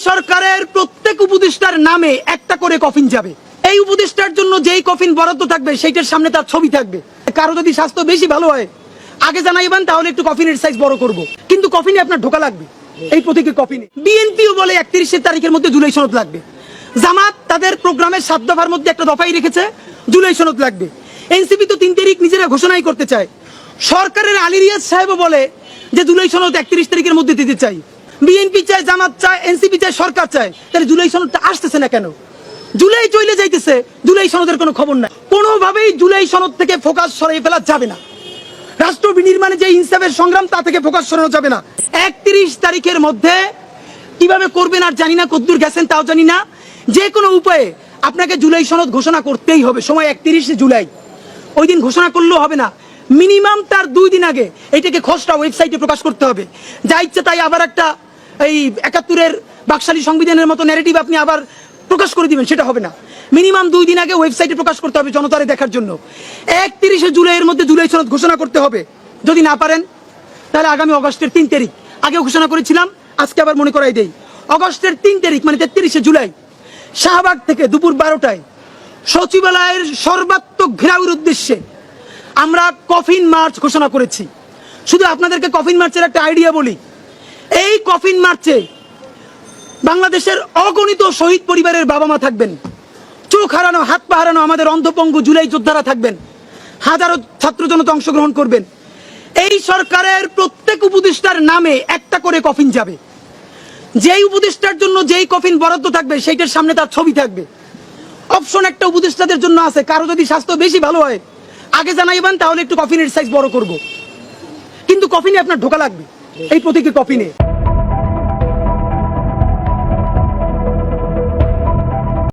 সরকারের প্রত্যেক উপদেষ্টার নামে একটা করে কফিন যাবে। এই উপদেষ্টার জন্য যেই কফিন বরাদ্দ থাকবে সেইটার সামনে তার ছবি থাকবে। কারো যদি স্বাস্থ্য বেশি ভালো হয় আগে জানাইবেন, তাহলে একটু কফিনের সাইজ বড় করব, কিন্তু কফিনে আপনার ঢোকা লাগবে। এই প্রতীকের কফিনে বিএনপিও বলে 31 তারিখের মধ্যে জুলাই সনদ লাগবে। জামাত তাদের প্রোগ্রামের 7 দফার মধ্যে একটা দফাই রেখেছে, জুলাই সনদ লাগবে। এনসিপি তো 3 তারিখ নিজেরা ঘোষণাই করতে চায়। সরকারের আলী রিয়াজ সাহেবও বলে যে জুলাই সনদ 31 তারিখের মধ্যে দিতে চাই। বিএনপি চায়, জামাত চায়, এনসিপি চায়, সরকার চায়। তাহলে জুলাই সনদটা আসতেছে না কেন? জুলাই চলে যাইতেছে, জুলাই সনদের কোনো খবর নাই। কোনোভাবেই জুলাই সনদ থেকে ফোকাস সরিয়ে ফেলা যাবে না। রাষ্ট্র বিনির্মাণে যে ইনসাফের সংগ্রাম, তা থেকে ফোকাস সরানো যাবে না। 31 তারিখের মধ্যে কিভাবে করবেন আর জানি না, কদ্দূর গেছেন তাও জানি না। যে কোনো উপায়ে আপনাকে জুলাই সনদ ঘোষণা করতেই হবে। সময় 31 জুলাই, ওই দিন ঘোষণা করলেও হবে না, মিনিমাম তার 2 দিন আগে এইটাকে খসড়া ওয়েবসাইটে প্রকাশ করতে হবে। যা ইচ্ছে তাই আবার একটা এই 71-এর বাকশালী সংবিধানের মতো ন্যারেটিভ আপনি আবার প্রকাশ করে দিবেন, সেটা হবে না। মিনিমাম 2 দিন আগে ওয়েবসাইটে প্রকাশ করতে হবে জনতারে দেখার জন্য। 31 জুলাইয়ের মধ্যে জুলাই সনদ ঘোষণা করতে হবে। যদি না পারেন তাহলে আগামী অগস্টের 3 তারিখ, আগেও ঘোষণা করেছিলাম, আজকে আবার মনে করাই দেই, অগস্টের 3 তারিখ মানে 33 জুলাই শাহবাগ থেকে দুপুর 12টায় সচিবালয়ের সর্বাত্মক ঘেরাওয়ের উদ্দেশ্যে আমরা কফিন মার্চ ঘোষণা করেছি। শুধু আপনাদেরকে কফিন মার্চের একটা আইডিয়া বলি। এই কফিন মার্চে বাংলাদেশের অগণিত শহীদ পরিবারের বাবা মা থাকবেন, চোখ হারানো, হাত পা হারানো আমাদের অন্ধপঙ্গু জুলাই যোদ্ধারা থাকবেন, হাজারো ছাত্র জনতা অংশগ্রহণ করবেন। এই সরকারের প্রত্যেক উপদেষ্টার নামে একটা করে কফিন যাবে। যেই উপদেষ্টার জন্য যেই কফিন বরাদ্দ থাকবে সেইটার সামনে তার ছবি থাকবে। অপশন একটা উপদেষ্টাদের জন্য আছে, কারো যদি স্বাস্থ্য বেশি ভালো হয় আগে জানাইবেন, তাহলে একটু কফিনের সাইজ বড় করব, কিন্তু কফিনে আপনার ঢোকা লাগবে। এই প্রতীকের কফিনে